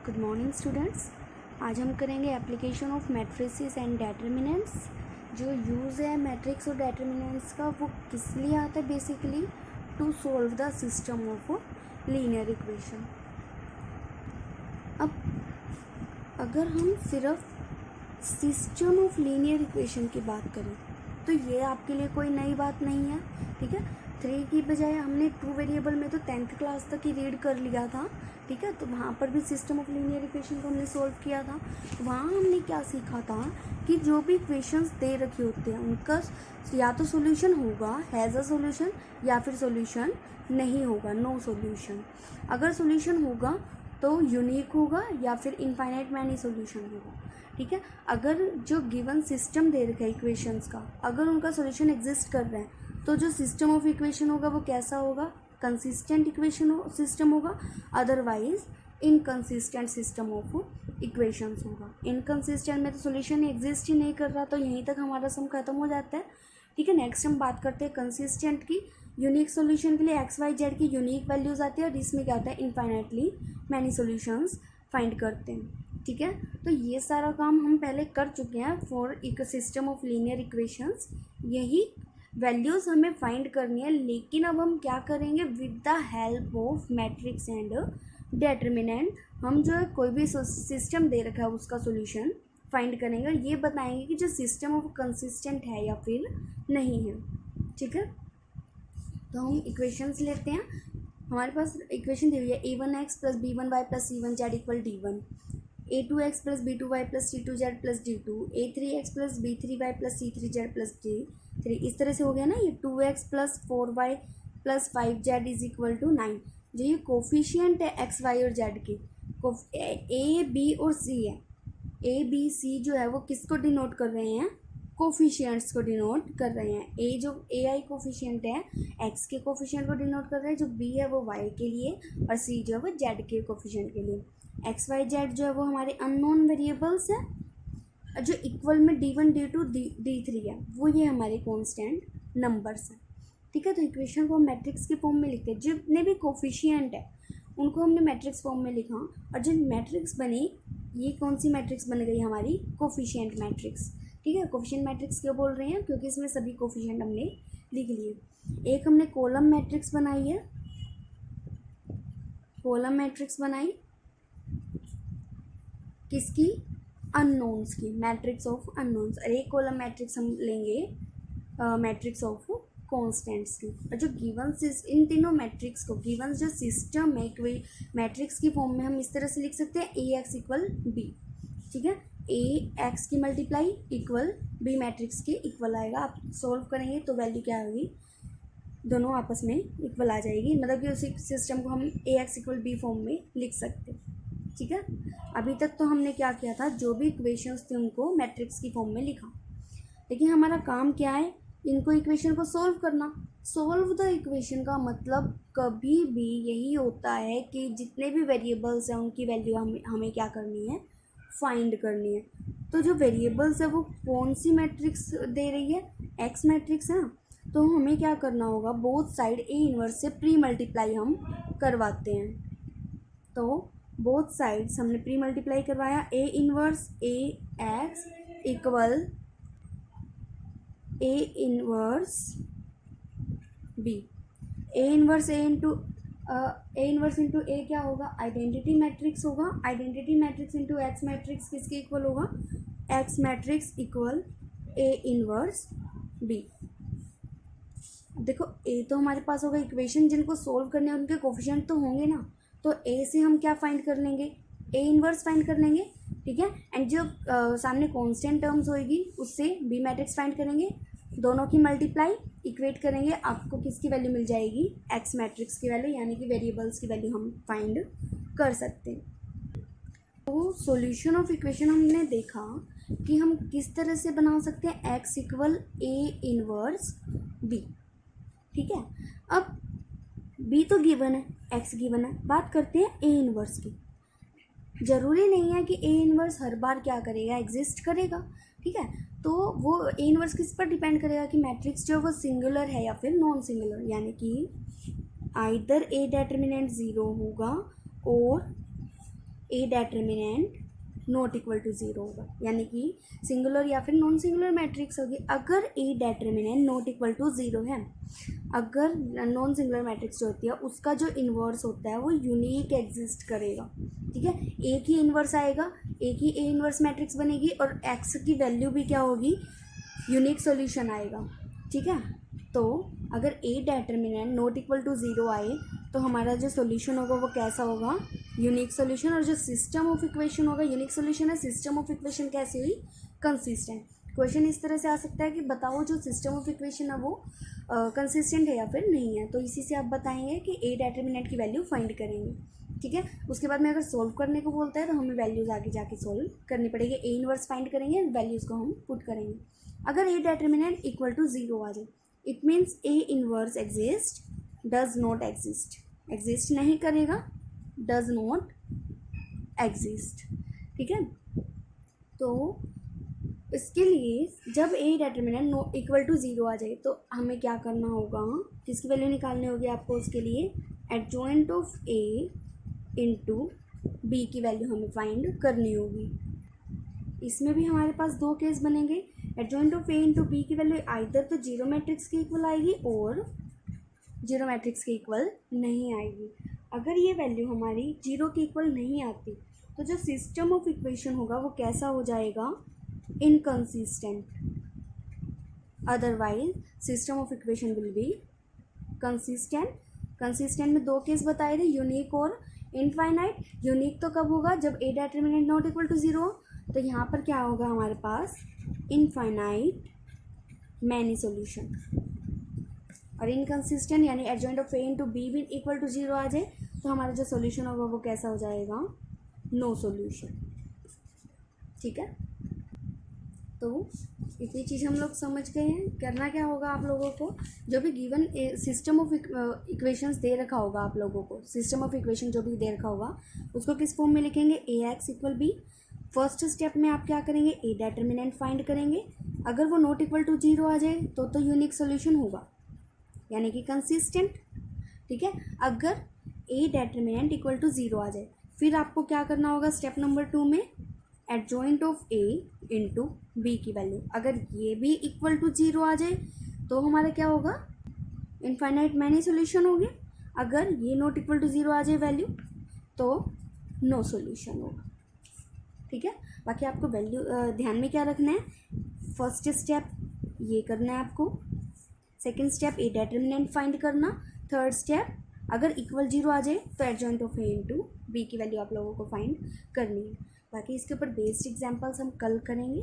Good morning students. आज हम करेंगे एप्लीकेशन ऑफ मैट्रिसेस एंड डेटर्मिनेंट्स। जो यूज़ है मैट्रिक्स और डेटर्मिनेंट्स का वो किस लिए आता है, basically to solve the system of linear equation. अब अगर हम सिर्फ सिस्टम ऑफ लीनियर इक्वेशन की बात करें तो ये आपके लिए कोई नई बात नहीं है, ठीक है। 3 की बजाय हमने 2 वेरिएबल में तो 10th क्लास तक ही रीड कर लिया था, ठीक है। तो वहाँ पर भी सिस्टम ऑफ लीनियर इक्वेशन को हमने सॉल्व किया था। वहाँ हमने क्या सीखा था कि जो भी इक्वेशंस दे रखे होते हैं उनका या तो सॉल्यूशन होगा, हैज़ अ सॉल्यूशन, या फिर सॉल्यूशन नहीं होगा, नो सॉल्यूशन। अगर सॉल्यूशन होगा तो यूनिक होगा या फिर इनफाइनाइट मैनी सॉल्यूशन होगा, ठीक है। अगर जो गिवन सिस्टम दे रखा है इक्वेशंस का, अगर उनका सॉल्यूशन एग्जिस्ट कर रहा है तो जो सिस्टम ऑफ इक्वेशन होगा वो कैसा होगा, कंसिस्टेंट इक्वेशन सिस्टम होगा। Otherwise inconsistent system of equations होगा। इनकंसिस्टेंट में तो सॉल्यूशन एग्जिस्ट ही नहीं कर रहा, तो यहीं तक हमारा सम खत्म हो जाता है, ठीक है। नेक्स्ट हम बात करते हैं कंसिस्टेंट की। यूनिक सॉल्यूशन के लिए एक्स वाई जेड की यूनिक वैल्यूज़ आती है और इसमें क्या होता है, इनफाइनाइटली मैनी सॉल्यूशंस फाइंड करते हैं, ठीक है। तो ये सारा काम हम पहले कर चुके हैं फॉर एक सिस्टम ऑफ लीनियर इक्वेशंस। यही वैल्यूज़ हमें फाइंड करनी है, लेकिन अब हम क्या करेंगे, with the help of matrix and determinant हम जो है कोई भी सिस्टम दे रखा है उसका सॉल्यूशन फाइंड करेंगे और ये बताएंगे कि जो सिस्टम ऑफ कंसिस्टेंट है या फिर नहीं है, ठीक है। तो हम इक्वेशंस लेते हैं। हमारे पास इक्वेशन दी हुई है a1x plus b1y plus c1z equal d1, a2x plus b2y plus c2z plus d2, a3x plus b3y plus c3z plus d3। इस तरह से हो गया ना। ये 2x plus 4y plus 5z is equal to 9। जो ये कोफिशियंट है एक्स वाई और जेड के, ए बी और सी है। ए बी सी जो है वो किसको डिनोट कर रहे हैं, कोफिशियंट्स को डिनोट कर रहे हैं। ए जो ए आई कोफिशियंट है एक्स के कोफिशियंट को डिनोट कर रहे हैं, जो बी है वो वाई के लिए और सी जो है वो जेड के कोफिशियंट के लिए। एक्स वाई जेड जो है वो हमारे अननोन वेरिएबल्स है। जो इक्वल में d1 d2 d3 है वो ये हमारे कांस्टेंट नंबर्स हैं, ठीक है। तो इक्वेशन को हम मैट्रिक्स के फॉर्म में लिखते हैं। जितने भी कोफिशियंट है उनको हमने मैट्रिक्स फॉर्म में लिखा और जो मैट्रिक्स बनी, ये कौन सी मैट्रिक्स बन गई हमारी, कोफिशियंट मैट्रिक्स, ठीक है। कोफिशियंट मैट्रिक्स क्यों बोल रहे हैं, क्योंकि इसमें सभी कोफिशियंट हमने लिख लिए। एक हमने कॉलम मैट्रिक्स बनाई है, कॉलम मैट्रिक्स बनाई किसकी, अननोन्स की, मैट्रिक्स ऑफ अननोन्स। और एक कॉलम मैट्रिक्स हम लेंगे मैट्रिक्स ऑफ कॉन्स्टेंट्स की। और जो गिवन इन तीनों मैट्रिक्स को गिवन जो सिस्टम है कोई मैट्रिक्स की फॉर्म में हम इस तरह से लिख सकते हैं, ए एक्स इक्वल बी, ठीक है। ए एक्स की मल्टीप्लाई इक्वल बी मैट्रिक्स के इक्वल आएगा। आप सॉल्व करेंगे तो वैल्यू क्या होगी, दोनों आपस में इक्वल आ जाएगी, मतलब कि उसी सिस्टम को हम ए एक्स इक्वल बी फॉर्म में लिख सकते हैं, ठीक है। अभी तक तो हमने क्या किया था, जो भी इक्वेशंस थे उनको मैट्रिक्स की फॉर्म में लिखा, लेकिन हमारा काम क्या है, इनको इक्वेशन को सॉल्व करना। सॉल्व द इक्वेशन का मतलब कभी भी यही होता है कि जितने भी वेरिएबल्स हैं उनकी वैल्यू हमें क्या करनी है, फाइंड करनी है। तो जो वेरिएबल्स है वो कौन सी मैट्रिक्स दे रही है, एक्स मैट्रिक्स है। तो हमें क्या करना होगा, बोथ साइड ए इनवर्स से प्री मल्टीप्लाई हम करवाते हैं। तो बोथ साइड्स हमने प्री मल्टीप्लाई करवाया, A inverse A X equal A inverse B. A inverse into A क्या होगा, आइडेंटिटी मैट्रिक्स होगा। Identity matrix into X matrix किसके इक्वल होगा, X matrix equal A inverse B. देखो ए तो हमारे पास होगा इक्वेशन, जिनको सोल्व करने उनके कोफिशिएंट तो होंगे ना, तो ए से हम क्या फाइंड कर लेंगे, ए इनवर्स फाइंड कर लेंगे, ठीक है। एंड जो सामने कांस्टेंट टर्म्स होएगी उससे बी मैट्रिक्स फाइंड करेंगे, दोनों की मल्टीप्लाई इक्वेट करेंगे, आपको किसकी वैल्यू मिल जाएगी, एक्स मैट्रिक्स की वैल्यू, यानी कि वेरिएबल्स की वैल्यू हम फाइंड कर सकते हैं। तो सॉल्यूशन ऑफ इक्वेशन हमने देखा कि हम किस तरह से बना सकते हैं, x equal A inverse B, ठीक है। अब बी तो गिवन है, एक्स गिवन है, बात करते हैं ए इनवर्स की। ज़रूरी नहीं है कि ए इनवर्स हर बार क्या करेगा, एग्जिस्ट करेगा, ठीक है। तो वो ए इनवर्स किस पर डिपेंड करेगा कि मैट्रिक्स जो वो सिंगुलर है या फिर नॉन सिंगुलर, यानी कि आइदर ए डेटर्मिनेंट ज़ीरो होगा और A determinant not equal to zero होगा, यानी कि सिंगुलर या फिर नॉन सिंगुलर मैट्रिक्स होगी अगर A determinant not equal to zero है। अगर नॉन सिंगुलर मैट्रिक्स जो होती है उसका जो इन्वर्स होता है वो यूनिक एग्जिस्ट करेगा, ठीक है। एक ही इन्वर्स आएगा, एक ही ए इन्वर्स मैट्रिक्स बनेगी और एक्स की वैल्यू भी क्या होगी, यूनिक सॉल्यूशन आएगा, ठीक है। तो अगर A determinant not equal to zero आए तो हमारा जो सॉल्यूशन होगा वो कैसा होगा, यूनिक सॉल्यूशन। और जो सिस्टम ऑफ इक्वेशन होगा, यूनिक सॉल्यूशन है, सिस्टम ऑफ इक्वेशन कैसी हुई, कंसिस्टेंट। क्वेश्चन इस तरह से आ सकता है कि बताओ जो सिस्टम ऑफ इक्वेशन है वो कंसिस्टेंट है या फिर नहीं है। तो इसी से आप बताएंगे कि ए डेटर्मिनेंट की वैल्यू फाइंड करेंगे, ठीक है। उसके बाद में अगर सोल्व करने को बोलता है तो हमें वैल्यूज आगे जाके सोल्व करनी पड़ेगी। ए इनवर्स फाइंड करेंगे, वैल्यूज़ को हम पुट करेंगे। अगर A determinant equal to zero आ जाए, it means A inverse exist, does not exist, exist नहीं करेगा, डज नॉट एग्जिस्ट, ठीक है। तो इसके लिए जब A determinant no equal to zero आ जाए तो हमें क्या करना होगा, किसकी वैल्यू निकालनी होगी आपको, उसके लिए adjoint of A into B की वैल्यू हमें फाइंड करनी होगी। इसमें भी हमारे पास दो केस बनेंगे, adjoint of A into B की वैल्यू आइदर तो जीरो मैट्रिक्स के इक्वल आएगी और जीरो मैट्रिक्स के इक्वल नहीं आएगी। अगर ये वैल्यू हमारी जीरो के इक्वल नहीं आती तो जो सिस्टम ऑफ इक्वेशन होगा वो कैसा हो जाएगा, inconsistent. Otherwise system of equation will be consistent. Consistent में दो केस बताए थे, यूनिक और इनफाइनाइट। यूनिक तो कब होगा, जब A determinant not equal to zero, तो यहाँ पर क्या होगा हमारे पास, इनफाइनाइट मैनी सॉल्यूशन। और इनकंसिस्टेंट यानी adjoint of A into B भी इक्वल टू ज़ीरो आ जाए तो हमारा जो सॉल्यूशन होगा वो कैसा हो जाएगा, नो सॉल्यूशन, ठीक है। तो इतनी चीज़ हम लोग समझ गए हैं। करना क्या होगा आप लोगों को, जो भी गिवन सिस्टम ऑफ इक्वेशंस दे रखा होगा आप लोगों को, सिस्टम ऑफ इक्वेशन जो भी दे रखा होगा उसको किस फॉर्म में लिखेंगे, A X equal B. First step में आप क्या करेंगे, ए डेटर्मिनेंट फाइंड करेंगे। अगर वो नॉट इक्वल टू ज़ीरो आ जाए तो यूनिक सोल्यूशन होगा, यानी कि कंसिस्टेंट, ठीक है। अगर A determinant equal to zero आ जाए फिर आपको क्या करना होगा, स्टेप नंबर 2 में adjoint of A into B की वैल्यू। अगर ये भी इक्वल टू ज़ीरो आ जाए तो हमारा क्या होगा, इनफाइनाइट मैनी सॉल्यूशन हो गया। अगर ये नॉट इक्वल टू ज़ीरो आ जाए वैल्यू तो नो सॉल्यूशन होगा, ठीक है। बाकी आपको वैल्यू ध्यान में क्या रखना है, फर्स्ट स्टेप ये करना है आपको, second step A determinant find करना, थर्ड स्टेप अगर इक्वल जीरो आ जाए तो adjoint of A into B की वैल्यू आप लोगों को फाइंड करनी है। बाकी इसके ऊपर बेस्ड एग्जांपल्स हम कल करेंगे।